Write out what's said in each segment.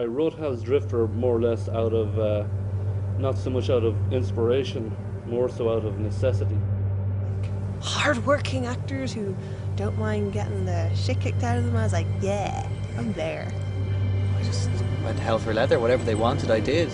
I wrote Hell's Drifter more or less out of, not so much out of inspiration, more so out of necessity. Hard-working actors who don't mind getting the shit kicked out of them. I was like, yeah, I'm there. I just went hell for leather. Whatever they wanted, I did.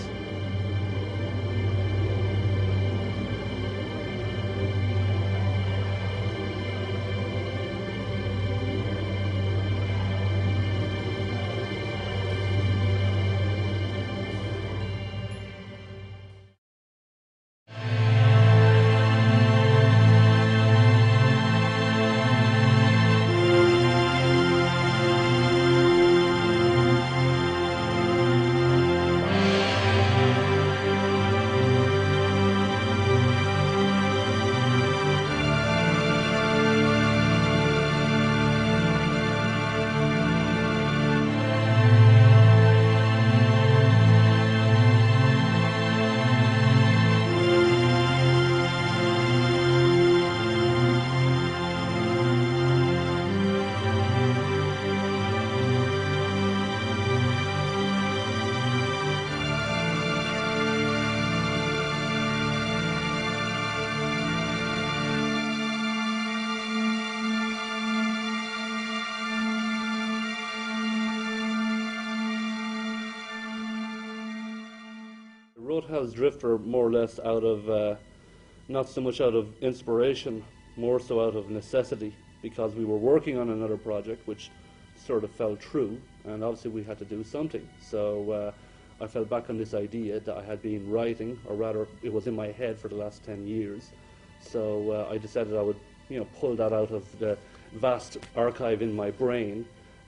I wrote Hell's Drifter more or less out of, not so much out of inspiration, more so out of necessity, because we were working on another project which sort of fell through, and obviously we had to do something. So I fell back on this idea that I had been writing, or rather it was in my head for the last 10 years. So I decided I would, pull that out of the vast archive in my brain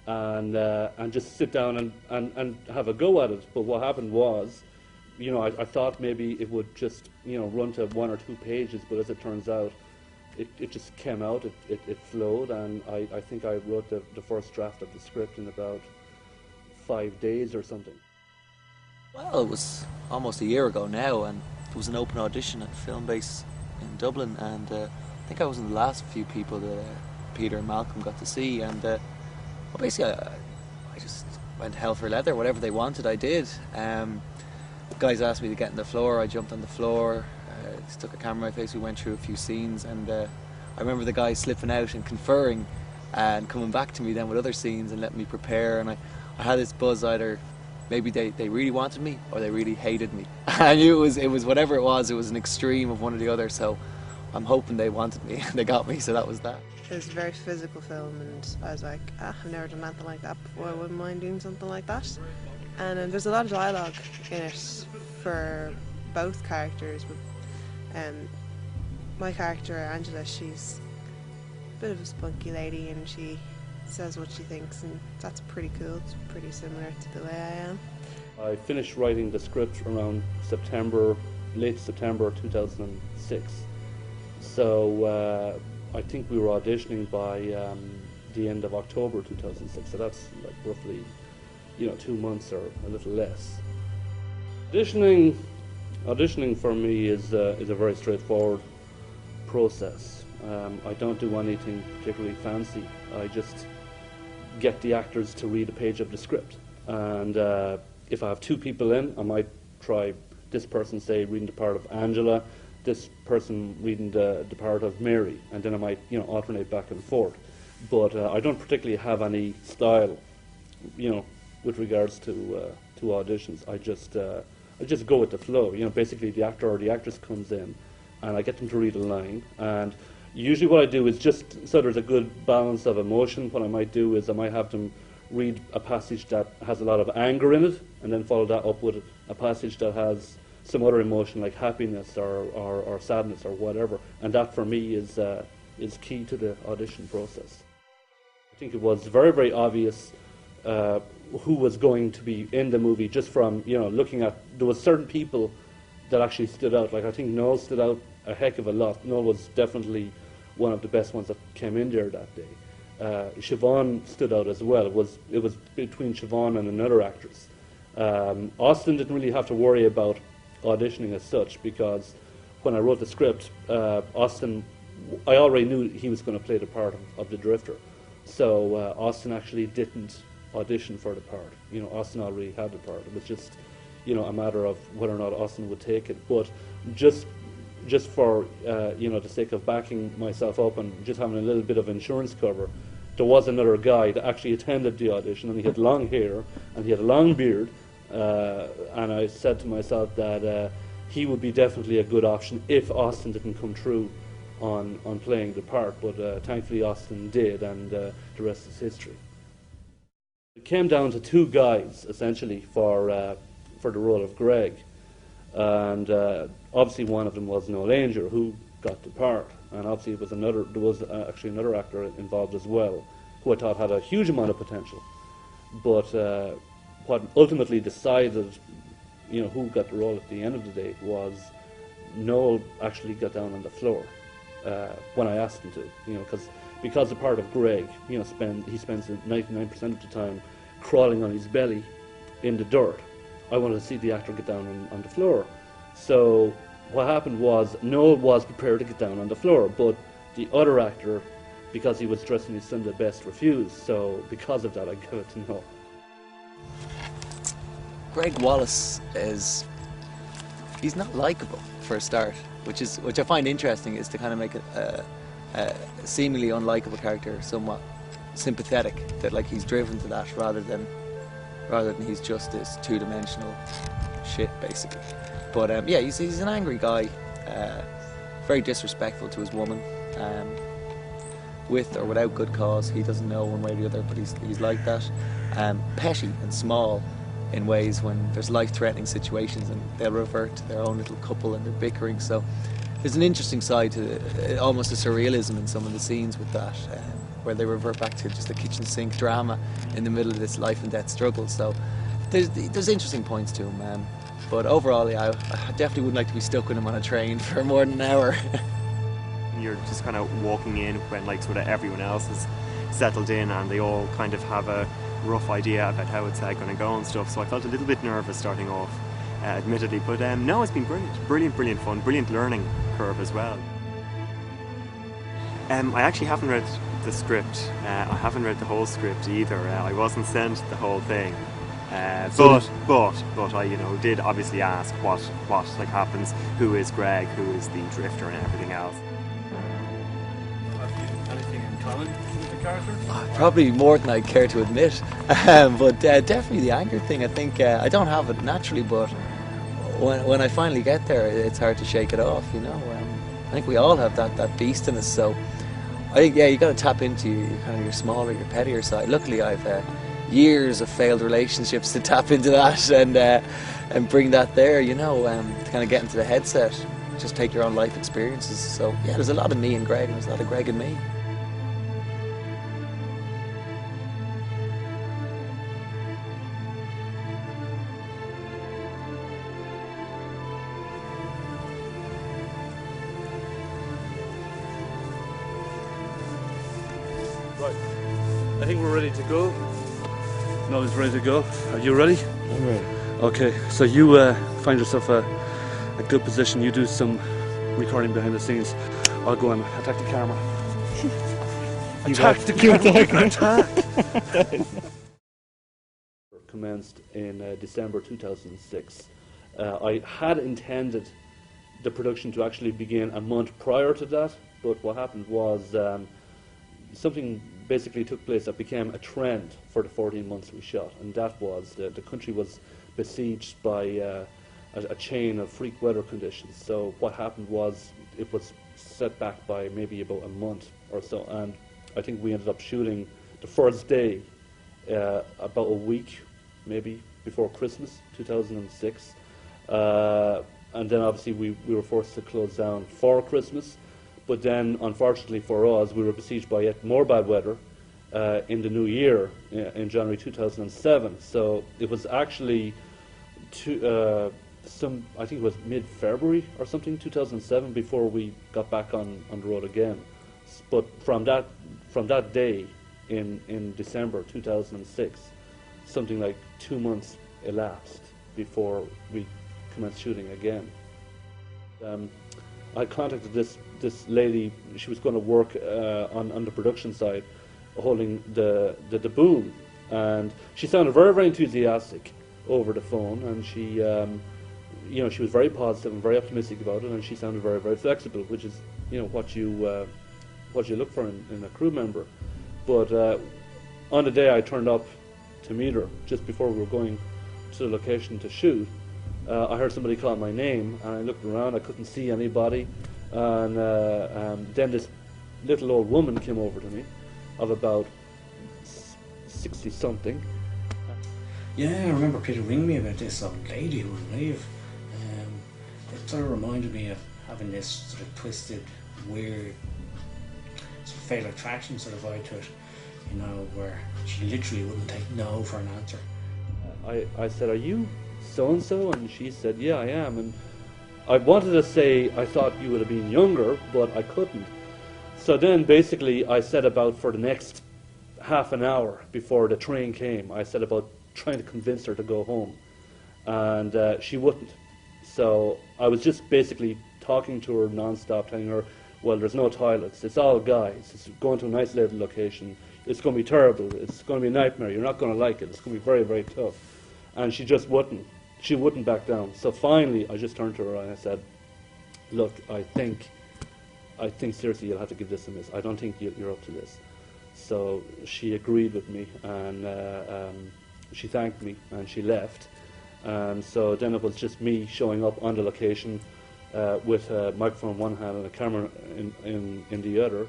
and just sit down and have a go at it. But what happened was, I thought maybe it would just, run to 1 or 2 pages, but as it turns out, it just came out, it flowed, and I think I wrote the first draft of the script in about 5 days or something. Well, it was almost a year ago now, and there was an open audition at Film Base in Dublin, and I think I was one of the last few people that Peter and Malcolm got to see, and well, basically I just went hell for leather. Whatever they wanted, I did. The guys asked me to get on the floor, I jumped on the floor, stuck a camera in my face, we went through a few scenes, and I remember the guys slipping out and conferring and coming back to me then with other scenes and letting me prepare, and I had this buzz either maybe they really wanted me or they really hated me. I knew it was whatever it was an extreme of one or the other, so I'm hoping they wanted me and they got me, so that was that. It was a very physical film, and I was like, I've never done anything like that before, I wouldn't mind doing something like that. And there's a lot of dialogue in it for both characters. But my character, Angela, she's a bit of a spunky lady, and she says what she thinks, and that's pretty cool. It's pretty similar to the way I am. I finished writing the script around late September 2006. So I think we were auditioning by the end of October 2006. So that's like roughly 2 months or a little less. Auditioning for me is a very straightforward process. I don't do anything particularly fancy. I just get the actors to read a page of the script, and if I have 2 people in, I might try this person, say, reading the part of Angela, this person reading the part of Mary, and then I might alternate back and forth. But I don't particularly have any style, with regards to auditions. I just go with the flow. Basically the actor or the actress comes in, and I get them to read a line. And usually what I do is just so there's a good balance of emotion. What I might do is I might have them read a passage that has a lot of anger in it, and then follow that up with a passage that has some other emotion like happiness or sadness or whatever. And that for me is key to the audition process. I think it was very, very obvious who was going to be in the movie just from looking at, there was certain people that actually stood out. Like I think Noel stood out a heck of a lot. Noel was definitely one of the best ones that came in there that day. Siobhan stood out as well. It was between Siobhan and another actress. Austin didn't really have to worry about auditioning as such, because when I wrote the script, Austin, I already knew he was going to play the part of the Drifter. So Austin actually didn't audition for the part. You know, Austin already had the part. It was just, you know, a matter of whether or not Austin would take it. But just for you know, the sake of backing myself up and just having a little bit of insurance cover, there was another guy that actually attended the audition, and he had long hair and he had a long beard, and I said to myself that he would be definitely a good option if Austin didn't come through on playing the part. But thankfully Austin did, and the rest is history. It came down to two guys essentially for the role of Greg, and obviously one of them was Noel Ainger, who got the part, and obviously there was actually another actor involved as well, who I thought had a huge amount of potential. But what ultimately decided, you know, who got the role at the end of the day was Noel actually got down on the floor when I asked him to, you know, because the part of Greg, you know, he spends 99% of the time crawling on his belly in the dirt. I wanted to see the actor get down on the floor. So what happened was Noel was prepared to get down on the floor, but the other actor, because he was dressed in his Sunday best, refused. So because of that, I gave it to Noel. Greg Wallace he's not likable for a start, which I find interesting, is to kind of make a seemingly unlikable character somewhat sympathetic, that like he's driven to that rather than he's just this two-dimensional shit basically. But yeah, he's an angry guy, very disrespectful to his woman, with or without good cause. He doesn't know one way or the other, but he's like that. Petty and small in ways when there's life-threatening situations, and they'll revert to their own little couple and they're bickering. So there's an interesting side to almost a surrealism in some of the scenes with that, where they revert back to just a kitchen sink drama in the middle of this life and death struggle. So there's interesting points to him. But overall, yeah, I definitely wouldn't like to be stuck with him on a train for more than an hour. You're just kind of walking in when like sort of everyone else is settled in and they all kind of have a rough idea about how it's going to go and stuff. So I felt a little bit nervous starting off, admittedly. But no, it's been brilliant fun, brilliant learning curve as well. I actually haven't read the script. I haven't read the whole script either. I wasn't sent the whole thing. But I, you know, did obviously ask what like happens, who is Greg, who is the drifter, and everything else. Have you anything in common with the character? Probably more than I care to admit, but definitely the anger thing. I think I don't have it naturally, but when I finally get there, it's hard to shake it off. You know, I think we all have that beast in us. So I think, yeah, you got to tap into your smaller, your pettier side. Luckily, I've years of failed relationships to tap into that and bring that there, you know, to kind of get into the headset, just take your own life experiences. So yeah, there's a lot of me and Greg, and there's a lot of Greg and me. Right, I think we're ready to go. Noel's ready to go. Are you ready? I'm ready. Okay, so you find yourself a good position. You do some recording behind the scenes. I'll go and attack the camera. Attack the camera! Attack! Commenced in December 2006. I had intended the production to actually begin a month prior to that, but what happened was something basically took place that became a trend for the 14 months we shot, and that was the country was besieged by a chain of freak weather conditions. So what happened was it was set back by maybe about a month or so, and I think we ended up shooting the first day about a week maybe before Christmas 2006, and then obviously we were forced to close down for Christmas. But then, unfortunately for us, we were besieged by yet more bad weather in the new year, in January 2007. So it was actually, I think it was mid-February or something, 2007, before we got back on the road again. But from that day in December 2006, something like 2 months elapsed before we commenced shooting again. I contacted this lady. She was going to work on the production side, holding the boom, And she sounded very, very enthusiastic over the phone, and she, she was very positive and very optimistic about it, and she sounded very, very flexible, which is, what you look for in a crew member. But on the day I turned up to meet her, just before we were going to the location to shoot, I heard somebody call my name, and I looked around. I couldn't see anybody, and then this little old woman came over to me, of about 60 something. Yeah, I remember Peter ringing me about this old lady who would leave. It sort of reminded me of having this sort of twisted, weird, sort of fatal attraction sort of vibe to it, where she literally wouldn't take no for an answer. I said, "Are you so-and-so?" And she said, "Yeah, I am." And I wanted to say I thought you would have been younger, but I couldn't. So then basically I set about, for the next half an hour before the train came, I set about trying to convince her to go home. And she wouldn't. So I was just basically talking to her non-stop, telling her, well, there's no toilets, it's all guys, it's going to an isolated location, it's going to be terrible, it's going to be a nightmare, you're not going to like it, it's going to be very, very tough. And she just wouldn't. She wouldn't back down. So finally I just turned to her and I said, look, I think seriously you'll have to give this a miss. I don't think you're up to this. So she agreed with me, and she thanked me, and she left. And so then it was just me showing up on the location with a microphone in one hand and a camera in the other.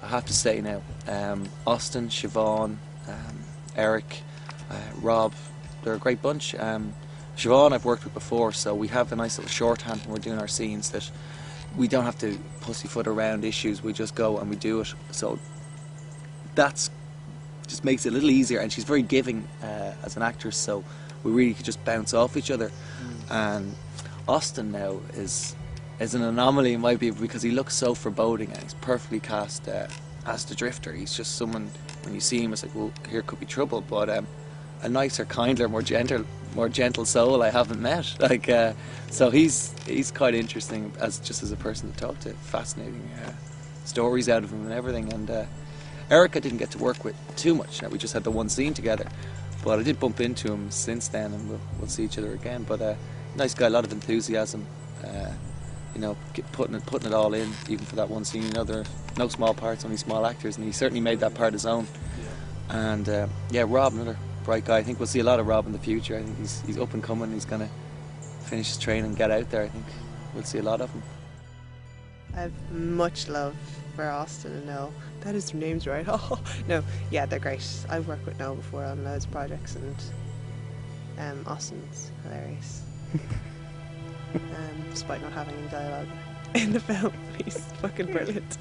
I have to say now, Austin, Siobhan, Eric, Rob, they're a great bunch. Siobhan I've worked with before, so we have a nice little shorthand when we're doing our scenes that we don't have to pussyfoot around issues, we just go and we do it. So that's just makes it a little easier, and she's very giving as an actress, so we really could just bounce off each other. And Austin now is an anomaly in my view, because he looks so foreboding and he's perfectly cast as the Drifter. He's just someone, when you see him, it's like, well, here could be trouble, but a nicer, kinder, more gentle soul I haven't met. So he's quite interesting as a person to talk to. Fascinating stories out of him and everything. And Eric I didn't get to work with too much. We just had the one scene together, but I did bump into him since then, and we'll see each other again. But nice guy, a lot of enthusiasm. Putting it all in, even for that one scene. There are no small parts, only small actors, and he certainly made that part his own. And Rob, another bright guy. I think we'll see a lot of Rob in the future. I think he's up and coming. He's going to finish his training and get out there. I think we'll see a lot of him. I have much love for Austin and Noel. That is their names, right? Oh no, yeah, they're great. I've worked with Noel before on loads of projects, and Austin's hilarious. Despite not having any dialogue in the film, he's fucking brilliant.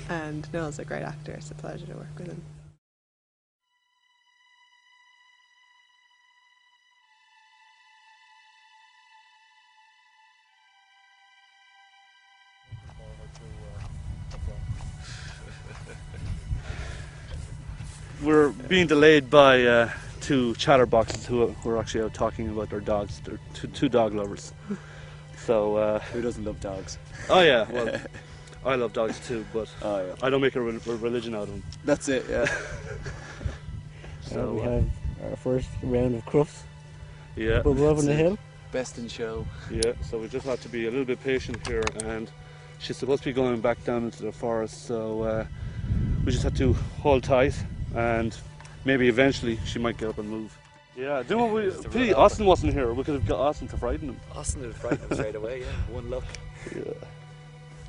And Noel's a great actor. It's a pleasure to work with him. We're being delayed by two chatterboxes who are actually out talking about their dogs. They're two dog lovers. So who doesn't love dogs? Oh yeah, well, I love dogs too, but oh, yeah. I don't make a religion out of them. That's it, yeah. So we have our first round of crufts. Yeah. Bubble up on the hill. Best in show. Yeah, so we just have to be a little bit patient here, and she's supposed to be going back down into the forest, so we just have to hold tight, and maybe eventually she might get up and move. Yeah, do what we. Pity Austin wasn't here. We could have got Austin to frighten him. Austin would have frightened him straight away, yeah. One look. Yeah.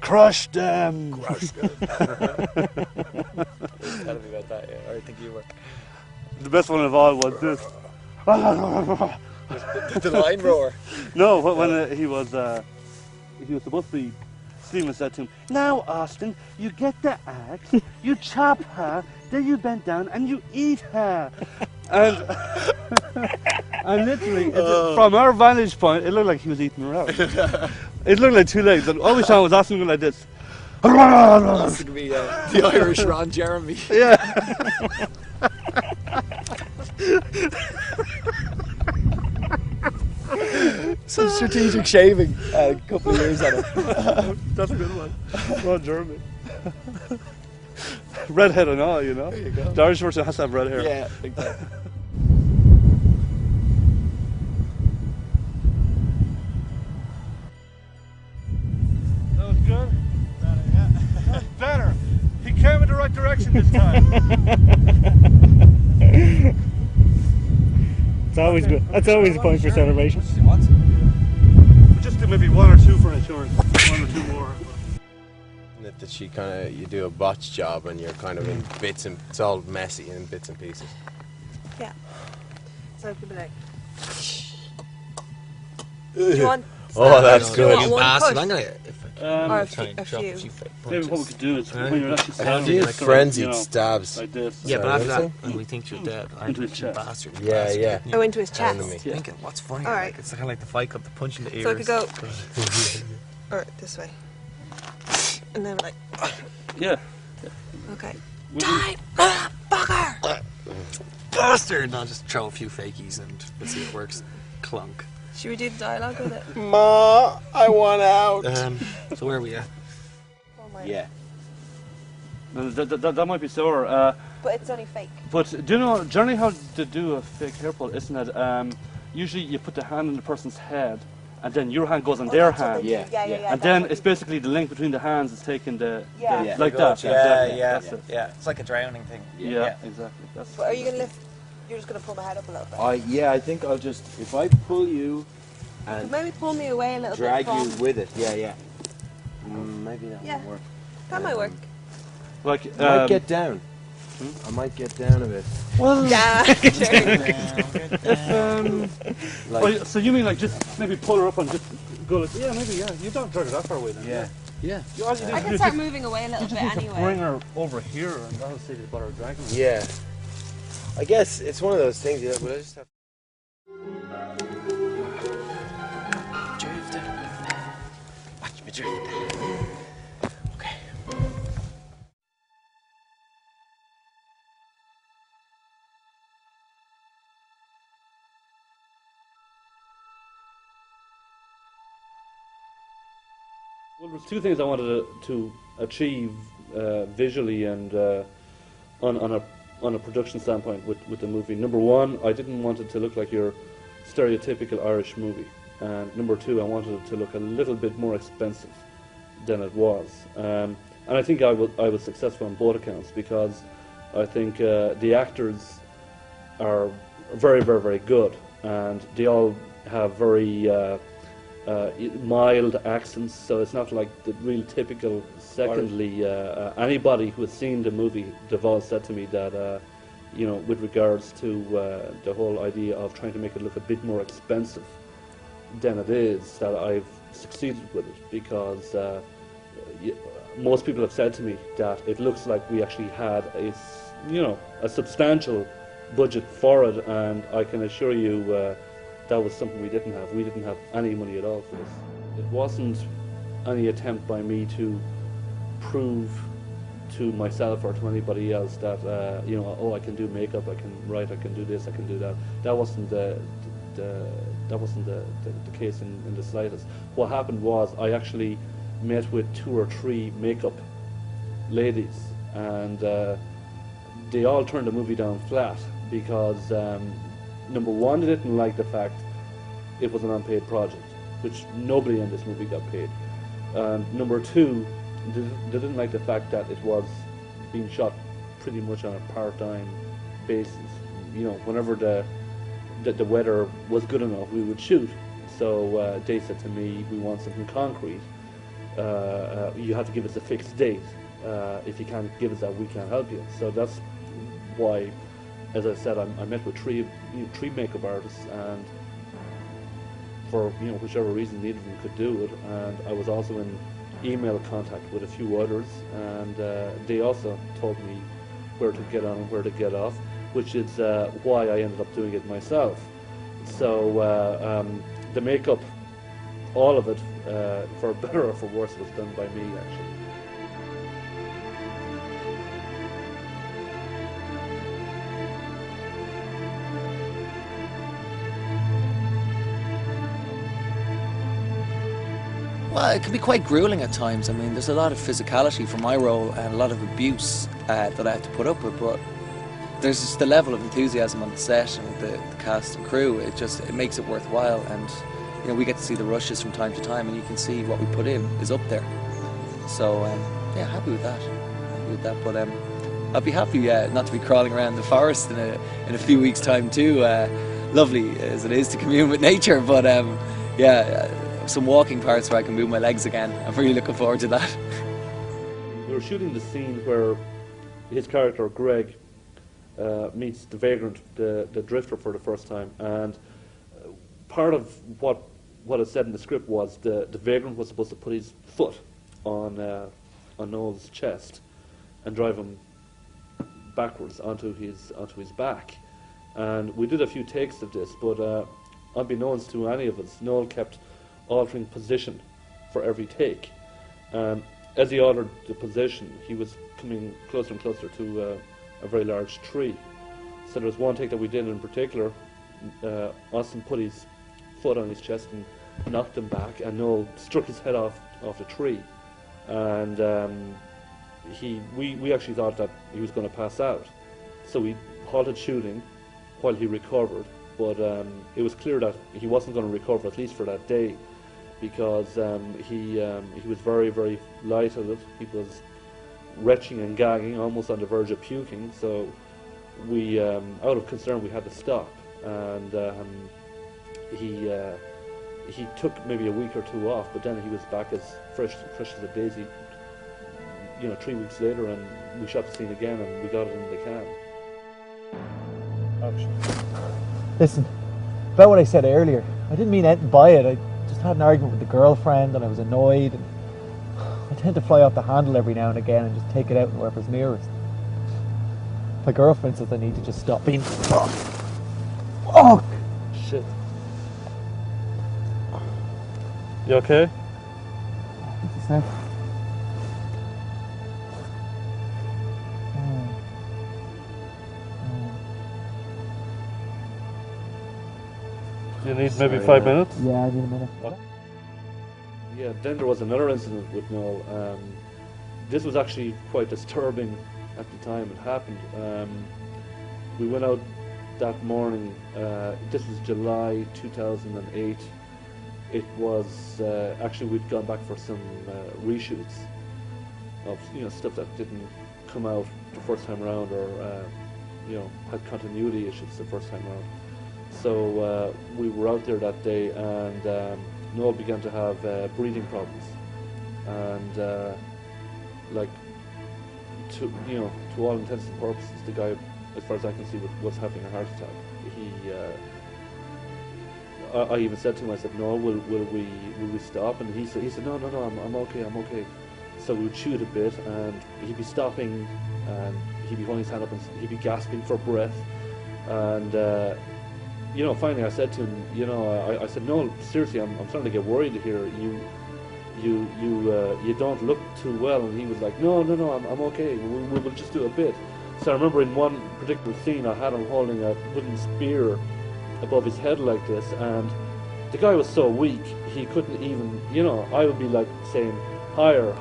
Crush them! Crush them. Tell me about that, yeah. I think you were. The best one of all was this. The lion roar. No, when he was supposed to be. Stephen said to him, "Now, Austin, you get the axe, you chop her, then you bend down and you eat her." And literally, from our vantage point, it looked like he was eating her out. It looked like two legs, and all we saw was Austin going like this. Austin could be the Irish Ron Jeremy. Yeah. Some strategic shaving a couple of years on it. That's a good one. Ron Jeremy. redhead and all, you know. There you go. The Irish version has to have red hair. Yeah, exactly. That was good. That's better. He came in the right direction this time. It's always good. That's always a point for celebration. Just do maybe one or two for insurance. One or two more. That she kind of, you do a botch job and you're kind of in bits and it's all messy in bits and pieces. Yeah. So it could be like. Do you want? Oh, that's Do you good. want one Bastard, push? I'm gonna Or a try few- and a drop few. a few fake Maybe what we punches. could do is when you're actually I standing, do like, frenzied you know, stabs. like this. Yeah, but Sorry, after what that, was when we think you're dead, I'm Into his chest. bastard. Yeah, bastard. yeah. Go into his chest. Enemy. Thinking, what's funny? All right. Like, it's kind of like the fight club, the punch in the ears. So I could go. Or this way. And then like. Yeah. Okay. We- Die, motherfucker! Bastard! And I'll just throw a few fakies and we'll see if it works. Clunk. Should we do the dialogue with it? Ma, I want out. So where are we at? Oh my. Yeah. No, that might be sore. But it's only fake. But do you know generally how to do a fake hair pull? Isn't it? Usually you put the hand on the person's head, and then your hand goes on their that's what hand. they do. Yeah, Yeah, yeah. yeah. And then it's basically the link between the hands is taking the Yeah. like that. Yeah, exactly. yeah, That's it. yeah. It's like a drowning thing. Yeah, exactly. That's. But are you gonna lift? You're just gonna pull my head up a little bit. I think I'll just, if I pull you and Maybe pull me away a little drag bit. you From, with it. Yeah. Maybe that Yeah. won't work. that might work. Like I might get down. I might get down a bit. well, Yeah, sure. if, Like, well, so you mean like just maybe pull her up and just go like maybe you don't drag her that far away then. yeah. You, all you need I to can do start is moving away a little you bit just need to bring anyway. her over here and that'll save you bother dragging her. Yeah. I guess it's one of those things, yeah, but I just have watch me drift. Okay. Well, there's two things I wanted to achieve visually and on a production standpoint with the movie. Number one, I didn't want it to look like your stereotypical Irish movie, and number two, I wanted it to look a little bit more expensive than it was. And I think I was successful on both accounts because I think the actors are very, very, very good, and they all have very mild accents, so it's not like the real typical. Secondly, anybody who has seen the movie, they've all said to me that, with regards to the whole idea of trying to make it look a bit more expensive than it is, that I've succeeded with it because most people have said to me that it looks like we actually had a substantial budget for it, and I can assure you that was something we didn't have. We didn't have any money at all for this. It wasn't any attempt by me to prove to myself or to anybody else that I can do makeup, I can write, I can do this, I can do that. That wasn't the case in the slightest. What happened was I actually met with 2 or 3 makeup ladies, and they all turned the movie down flat because number one, they didn't like the fact it was an unpaid project, which nobody in this movie got paid. Number two, they didn't like the fact that it was being shot pretty much on a part-time basis. Whenever the weather was good enough, we would shoot. So they said to me, we want something concrete. You have to give us a fixed date. If you can't give us that, we can't help you. So that's why, as I said, I met with three makeup artists, and for whichever reason, neither of them could do it. And I was also in email contact with a few others, and they also told me where to get on and where to get off, which is why I ended up doing it myself. So the makeup, all of it, for better or for worse, was done by me actually. Well, it can be quite grueling at times. I mean, there's a lot of physicality for my role and a lot of abuse that I have to put up with, but there's just the level of enthusiasm on the set and the cast and crew. It makes it worthwhile, and you know, we get to see the rushes from time to time, and you can see what we put in is up there. So yeah, happy with that. But I'd be happy not to be crawling around the forest in a few weeks' time too. Lovely as it is to commune with nature, but some walking parts where I can move my legs again. I'm really looking forward to that. We were shooting the scene where his character Greg meets the vagrant, the drifter, for the first time, and part of what is said in the script was the vagrant was supposed to put his foot on Noel's chest and drive him backwards onto his back. And we did a few takes of this, but unbeknownst to any of us, Noel kept altering position for every take. As he altered the position, he was coming closer and closer to a very large tree. So there was one take that we did in particular. Austin put his foot on his chest and knocked him back, and Noel struck his head off the tree. And we actually thought that he was going to pass out. So we halted shooting while he recovered, but it was clear that he wasn't going to recover, at least for that day, because he was very, very lightheaded. He was retching and gagging, almost on the verge of puking. So we, out of concern, we had to stop. And he took maybe a week or two off, but then he was back as fresh as a daisy, 3 weeks later, and we shot the scene again and we got it in the can. Listen, about what I said earlier, I didn't mean anything by it. I just had an argument with the girlfriend and I was annoyed, and I tend to fly off the handle every now and again and just take it out on whoever's nearest. My girlfriend says I need to just stop being fuck. Shit. You okay? What's he say? You need maybe 5 minutes? Yeah, I need a minute. What? Yeah, then there was another incident with Noel. This was actually quite disturbing at the time it happened. We went out that morning. This was July 2008. It was actually, we'd gone back for some reshoots of stuff that didn't come out the first time around, or had continuity issues the first time around. So we were out there that day, and Noel began to have breathing problems, and to all intents and purposes, the guy, as far as I can see, was having a heart attack. I even said to him, I said, "No, will we stop?" And he said, "No, I'm okay." So we would shoot a bit, and he'd be stopping, and he'd be holding his hand up, and he'd be gasping for breath, and finally I said to him, I said, "No, seriously, I'm starting to get worried here. You don't look too well." And he was like, "No, I'm okay. We'll just do a bit." So I remember in one particular scene, I had him holding a wooden spear above his head like this, and the guy was so weak he couldn't even. I would be like saying higher,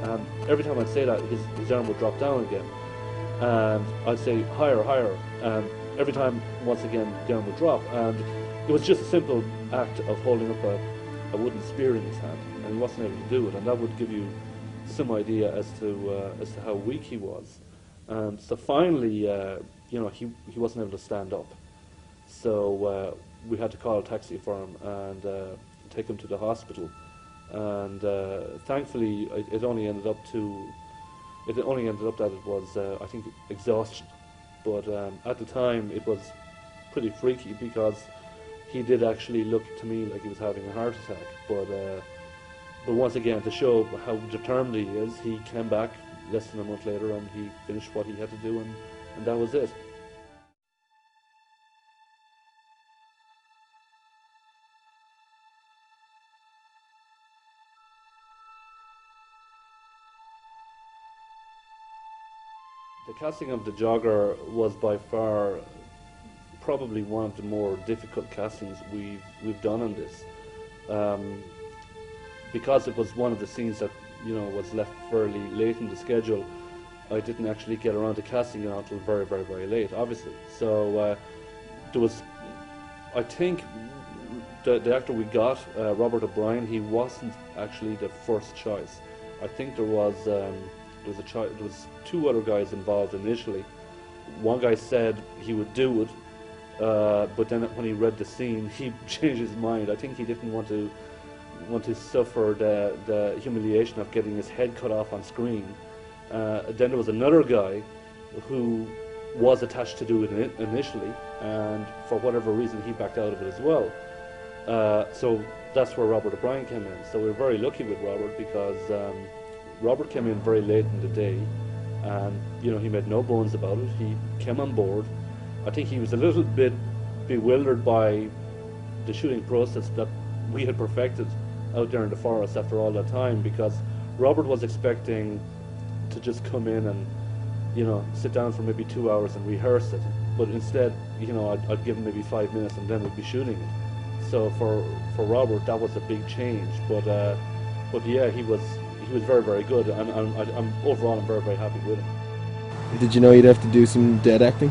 and every time I'd say that, his arm would drop down again, and I'd say higher, and every time, once again, the arm would drop. And it was just a simple act of holding up a wooden spear in his hand, and he wasn't able to do it, and that would give you some idea as to how weak he was. So finally, he wasn't able to stand up. So we had to call a taxi for him and take him to the hospital. And thankfully, it only ended up that it was, I think, exhaustion. But at the time, it was pretty freaky, because he did actually look to me like he was having a heart attack. But once again, to show how determined he is, he came back less than a month later and he finished what he had to do, and that was it. The casting of the jogger was by far probably one of the more difficult castings we've done on this. because it was one of the scenes that was left fairly late in the schedule, I didn't actually get around to casting it until very, very, very late, obviously. So there was, I think, the actor we got, Robert O'Brien, he wasn't actually the first choice. I think there was two other guys involved initially. One guy said he would do it, but then when he read the scene, he changed his mind. I think he didn't want to suffer the humiliation of getting his head cut off on screen. Then there was another guy who was attached to do it initially, and for whatever reason he backed out of it as well. So that's where Robert O'Brien came in. So we were very lucky with Robert, because Robert came in very late in the day, and he made no bones about it. He came on board. I think he was a little bit bewildered by the shooting process that we had perfected out there in the forest after all that time, because Robert was expecting to just come in and sit down for maybe 2 hours and rehearse it, but instead I'd give him maybe 5 minutes and then we'd be shooting it. So for Robert, that was a big change, but yeah, he was very, very good, and I'm overall I'm very, very happy with him. Did you know you'd have to do some dead acting?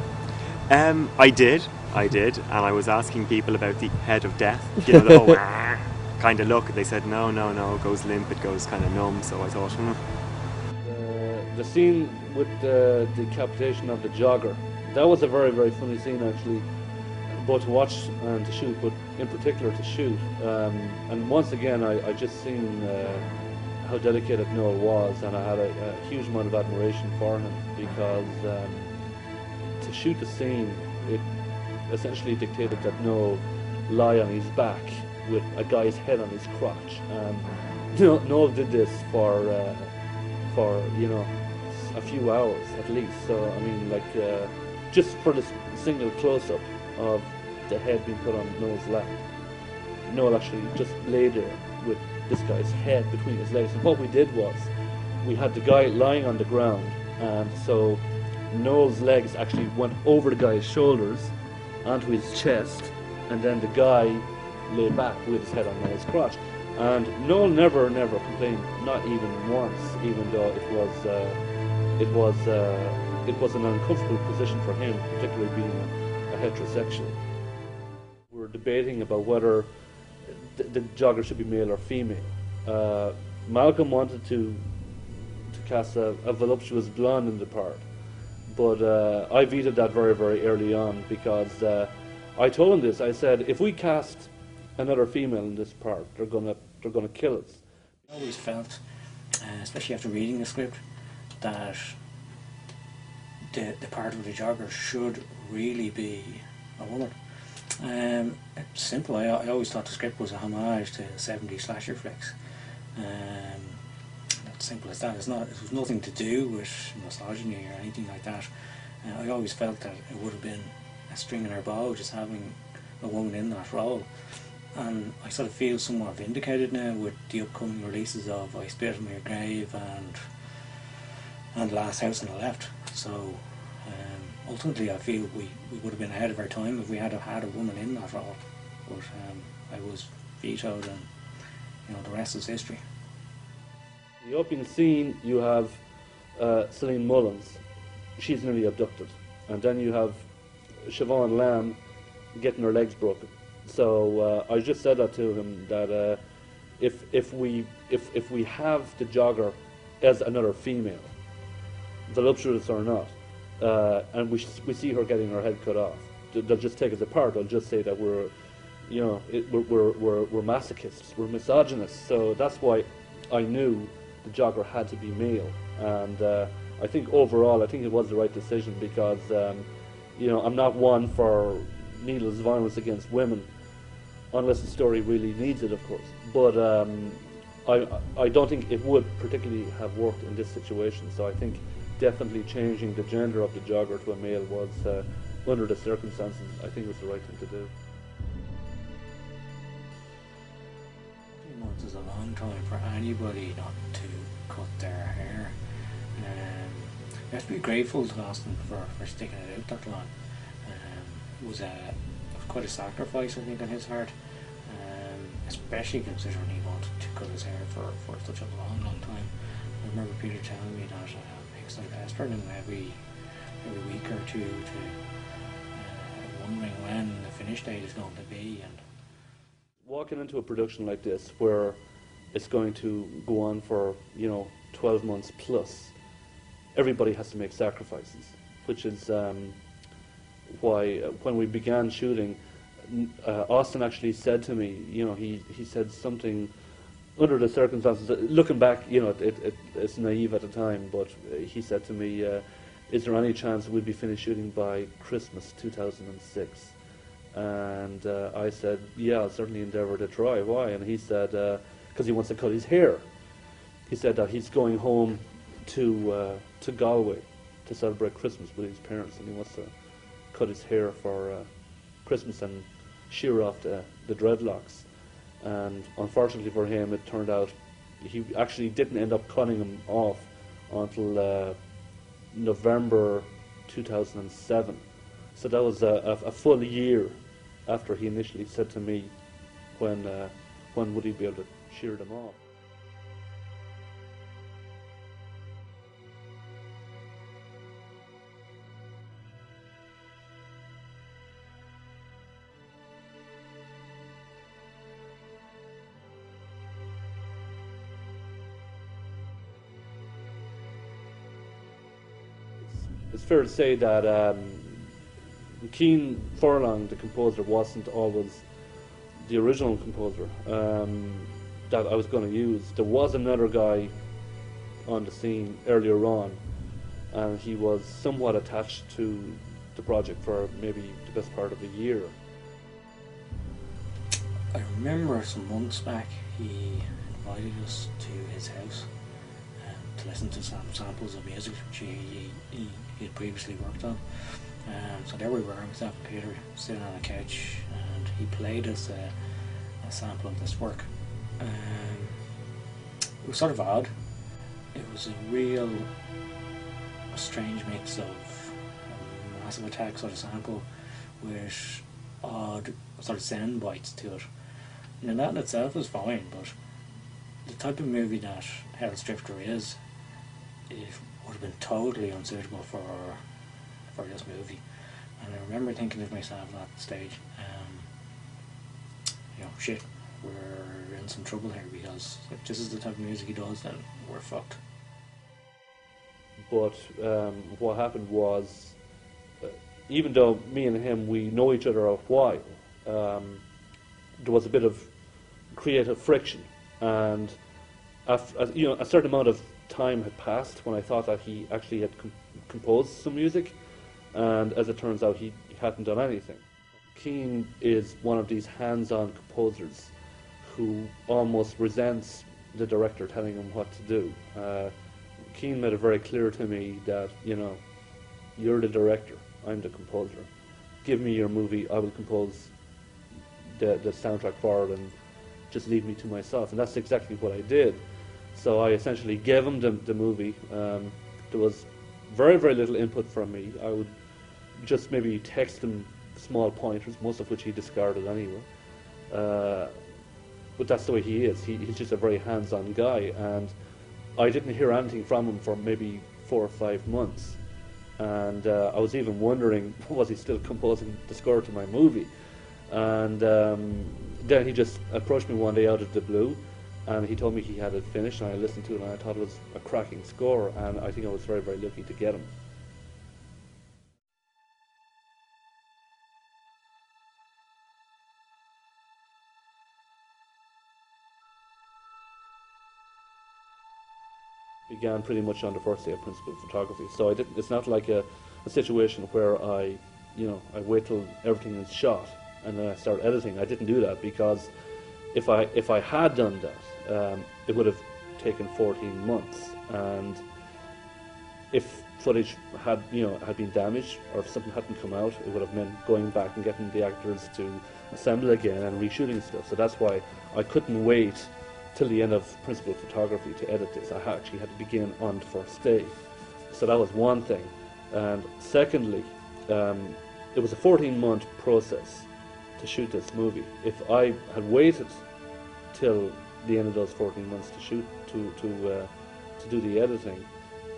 I did, and I was asking people about the head of death, the whole kind of look. They said no, it goes limp, it goes kind of numb. So I thought, the scene with the decapitation of the jogger, that was a very, very funny scene actually, both to watch and to shoot, but in particular to shoot. And once again, I just seen how dedicated Noel was, and I had a huge amount of admiration for him, because to shoot the scene, it essentially dictated that Noel lie on his back with a guy's head on his crotch. Noel did this for a few hours at least. So I mean, just for this single close-up of the head being put on Noel's lap, Noel actually just lay there with this guy's head between his legs. And what we did was, we had the guy lying on the ground, and so Noel's legs actually went over the guy's shoulders onto his chest, and then the guy lay back with his head on Noel's crotch. And Noel never complained, not even once, even though it was an uncomfortable position for him, particularly being a heterosexual. We were debating about whether the jogger should be male or female. Malcolm wanted to cast a voluptuous blonde in the part, but I vetoed that very, very early on, because I told him this. I said, if we cast another female in this part, they're gonna kill us. I always felt, especially after reading the script, that the part of the jogger should really be a woman. It's simple. I always thought the script was a homage to 70s slasher flicks. It's simple as that. It was nothing to do with misogyny or anything like that. I always felt that it would have been a string in our bow just having a woman in that role. And I sort of feel somewhat vindicated now with the upcoming releases of I Spit on Your Grave and Last House on the Left. So ultimately I feel we would have been ahead of our time if we had had a woman in that role. But I was vetoed, and the rest is history. The opening scene, you have Celine Mullins. She's nearly abducted. And then you have Siobhan Lamb getting her legs broken. So I just said that to him, that if we have the jogger as another female, voluptuous or not, and we see her getting her head cut off, they'll just take us apart. They'll just say that we're masochists, we're misogynists. So that's why I knew the jogger had to be male, and I think overall, I think it was the right decision, because I'm not one for needless violence against women, unless the story really needs it, of course. But I don't think it would particularly have worked in this situation. So I think definitely changing the gender of the jogger to a male was, under the circumstances, I think was the right thing to do. 3 months is a long time for anybody not to cut their hair. You have to be grateful to Austin for sticking it out that long. It was quite a sacrifice, I think, on his part, especially considering he wanted to cut his hair for such a long time. I remember Peter telling me that he started pestering him every week or two to wondering when the finish date is going to be. And walking into a production like this, where it's going to go on for 12 months plus, everybody has to make sacrifices, which is why when we began shooting, Austin actually said to me, he said something under the circumstances. Looking back, it's naive at the time, but he said to me, "Is there any chance we'd be finished shooting by Christmas 2006?" And I said, "Yeah, I'll certainly endeavour to try." Why? And he said, because he wants to cut his hair. He said that he's going home to Galway to celebrate Christmas with his parents, and he wants to cut his hair for Christmas and shear off the dreadlocks. And unfortunately for him, it turned out he actually didn't end up cutting them off until November 2007. So that was a full year after he initially said to me when would he be able to shear them off. It's fair to say that Cian Furlong, the composer, wasn't always the original composer that I was going to use. There was another guy on the scene earlier on, and he was somewhat attached to the project for maybe the best part of a year. I remember some months back he invited us to his house to listen to some samples of music which he had previously worked on. So there we were, myself and Peter, sitting on a couch, and he played us a sample of this work. It was sort of odd. It was a strange mix of a Massive Attack sort of sample with odd sort of sound bites to it. And that in itself was fine, but the type of movie that Hell's Drifter is, it would have been totally unsuitable for this movie. And I remember thinking to myself at that stage, shit, we're in some trouble here, because if this is the type of music he does, then we're fucked. But what happened was, even though me and him, we know each other a while, there was a bit of creative friction, and a certain amount of time had passed when I thought that he actually had composed some music, and as it turns out, he hadn't done anything. Cian is one of these hands-on composers who almost resents the director telling him what to do. Cian made it very clear to me that, you're the director, I'm the composer. Give me your movie, I will compose the soundtrack for it, and just leave me to myself. And that's exactly what I did. So I essentially gave him the movie. There was very, very little input from me. I would just maybe text him small pointers, most of which he discarded anyway. But that's the way he is. He's just a very hands-on guy, and I didn't hear anything from him for maybe 4 or 5 months. And I was even wondering, was he still composing the score to my movie? And then he just approached me one day out of the blue, and he told me he had it finished, and I listened to it, and I thought it was a cracking score, and I think I was very, very lucky to get him. Began pretty much on the first day of principal photography, so it's not like a situation where I wait till everything is shot and then I start editing. I didn't do that, because if I had done that, it would have taken 14 months, and if footage had been damaged, or if something hadn't come out, it would have meant going back and getting the actors to assemble again and reshooting stuff. So that's why I couldn't wait till the end of principal photography to edit this. I actually had to begin on the first day. So that was one thing. And secondly, it was a 14-month process to shoot this movie. If I had waited till the end of those 14 months to shoot, to do the editing,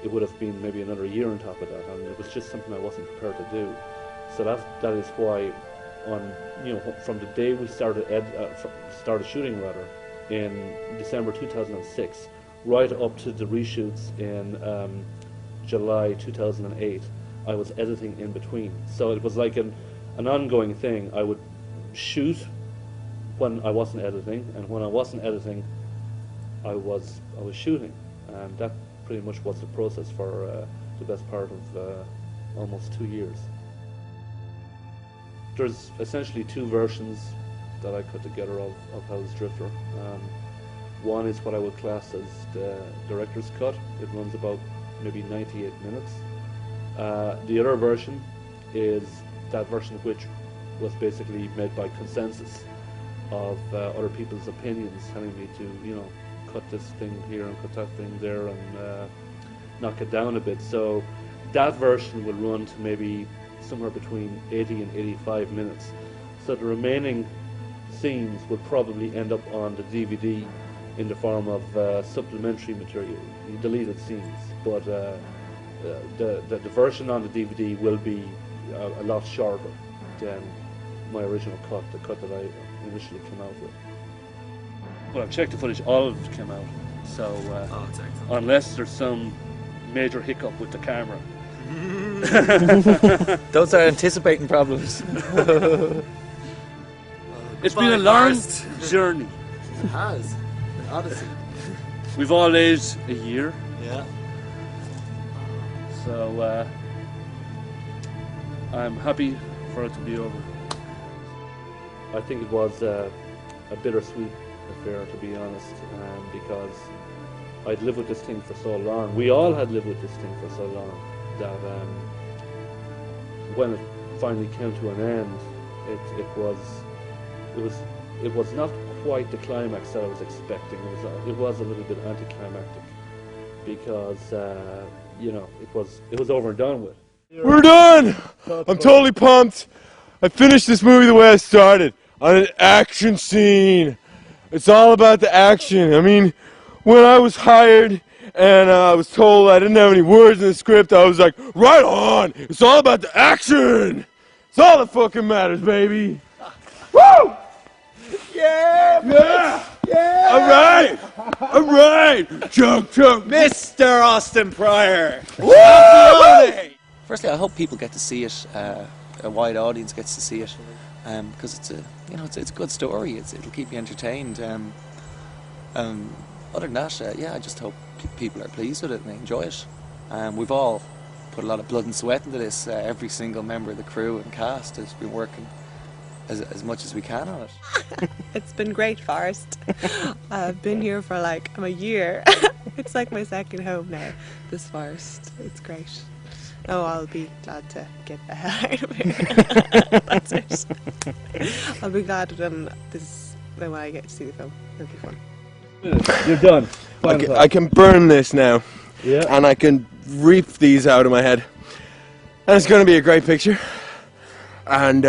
it would have been maybe another year on top of that, and it was just something I wasn't prepared to do. So that is why, from the day we started shooting rather, in December 2006, right up to the reshoots in July 2008, I was editing in between. So it was like an ongoing thing. I would shoot when I wasn't editing, and when I wasn't editing, I was shooting, and that pretty much was the process for the best part of almost 2 years. There's essentially two versions that I put together of Hell's Drifter. One is what I would class as the director's cut. It runs about maybe 98 minutes. The other version is that version which was basically made by consensus of other people's opinions, telling me to, cut this thing here and cut that thing there and knock it down a bit. So that version will run to maybe somewhere between 80 and 85 minutes. So the remaining scenes would probably end up on the DVD in the form of supplementary material, deleted scenes. But the version on the DVD will be a lot shorter than my original cut, the cut that I initially came out with. Well, I've checked the footage, all of it came out. So unless there's some major hiccup with the camera. Don't start anticipating problems. It's been a long journey. It has. An odyssey. We've all aged a year. Yeah. So I'm happy for it to be over. I think it was a bittersweet affair, to be honest, because I'd lived with this thing for so long. We all had lived with this thing for so long that when it finally came to an end, it was not quite the climax that I was expecting. It was a little bit anticlimactic because it was over and done with. We're done! I'm totally pumped. I finished this movie the way I started, on an action scene. It's all about the action. I mean, when I was hired and I was told I didn't have any words in the script, I was like, right on! It's all about the action! It's all that fucking matters, baby! Woo! Yeah! Yeah! Yeah! Alright! Chug, chug! Mr. Austin Pryor! Woo! Firstly, I hope people get to see it, a wide audience gets to see it, because it's a good story. It'll keep you entertained. Other than that, I just hope people are pleased with it and they enjoy it. We've all put a lot of blood and sweat into this. Every single member of the crew and cast has been working as much as we can on it. It's been great, Forrest. I've been here for I'm a year. It's like my second home now, this forest. It's great. Oh, I'll be glad to get the hell out of here. That's it. I'll be glad when I get to see the film. It'll be fun. You're done. I can burn this now. Yeah. And I can reap these out of my head. And it's going to be a great picture. And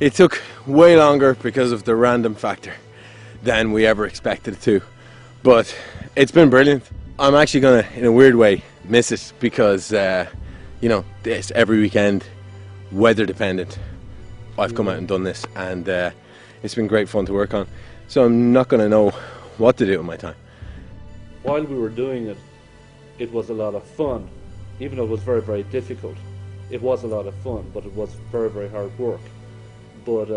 it took way longer because of the random factor than we ever expected it to. But it's been brilliant. I'm actually going to, in a weird way, miss it because, this every weekend, weather dependent. I've come out and done this, and it's been great fun to work on. So I'm not going to know what to do with my time. While we were doing it, it was a lot of fun, even though it was very, very difficult. It was a lot of fun, but it was very, very hard work. But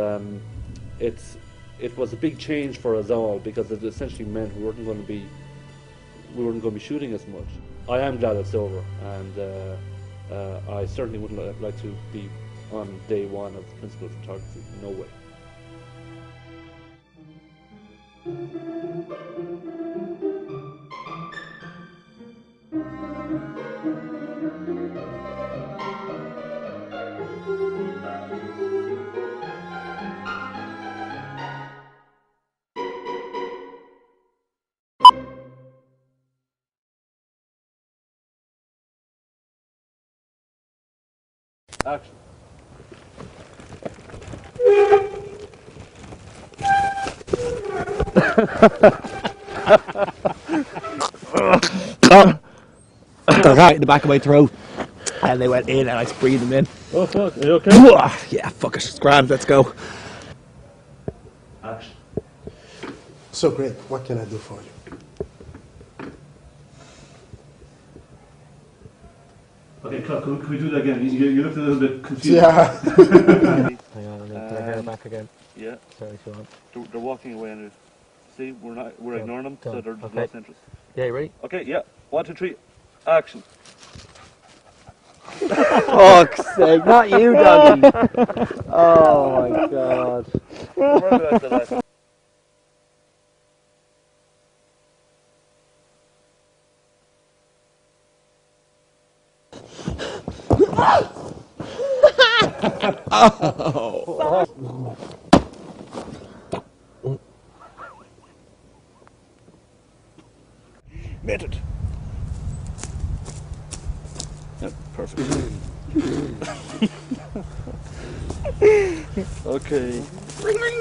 it was a big change for us all because it essentially meant we weren't going to be shooting as much. I am glad it's over, and I certainly wouldn't like to be on day one of principal photography. No way. Action. Right in the back of my throat, and they went in, and I just breathed them in. Oh fuck, are you okay? Yeah, fuck it, it's grand, let's go. Action. So great, what can I do for you? Okay, Clark, can we do that again? You looked a little bit confused. Yeah. Hang on, I need their hair back again. Yeah. Sorry, Sean. They're walking away and see, we're ignoring them, so they're Okay. lost interest. Yeah, you ready? Okay, yeah. 1, 2, 3, action. Fuck's sake, not you, doggy. Oh my god. Method. Yep, perfect. Okay. Ring ring.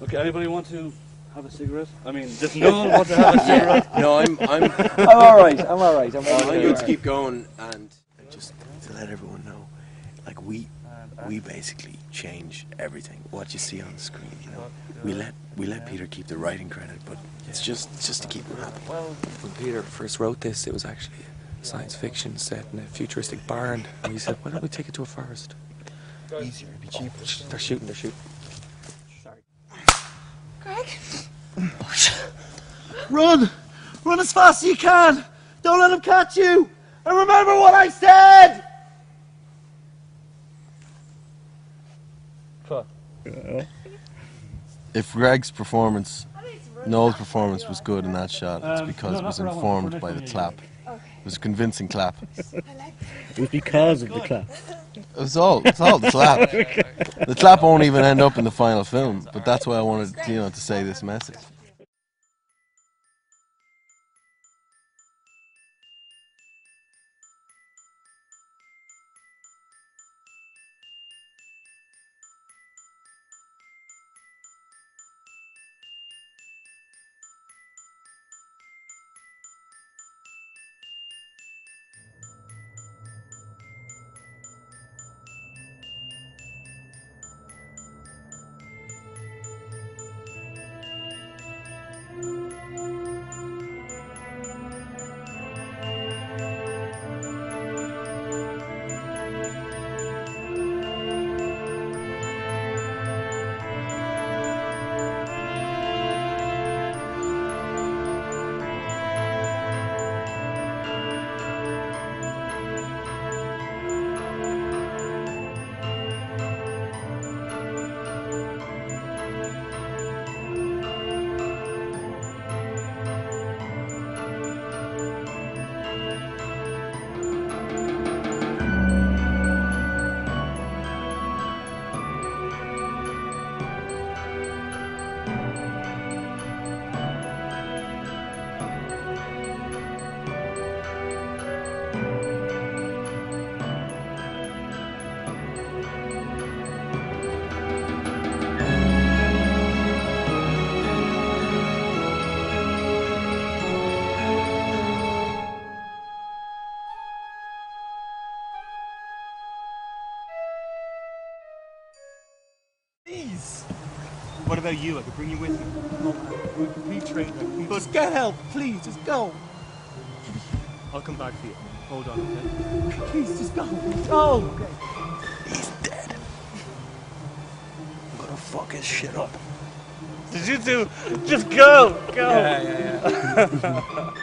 Okay, anybody want to have a cigarette? I mean, does no one want to have a cigarette? No, I'm alright, I'm alright. I'm going to keep going and just to let everyone know, like we basically change everything. What you see on the screen, you know. We let Peter keep the writing credit, but it's just to keep him happy. Well, when Peter first wrote this, it was actually a science fiction set in a futuristic barn, and he said, "Why don't we take it to a forest? Easier, it'd be cheaper." They're shooting. Sorry. Greg? Run! Run as fast as you can! Don't let him catch you! And remember what I said! If Greg's performance, Noel's performance was good in that shot, it's because it was informed by the clap. It was a convincing clap. It was because of the clap. It's all the clap. The clap won't even end up in the final film, but that's why I wanted, to say this message. What about you? I could bring you with me. We train. Just get help, please, just go. I'll come back for you. Hold on, okay? Please, just go. Go! He's dead. I'm gonna fuck his shit up. Did you two just go? Go! Yeah.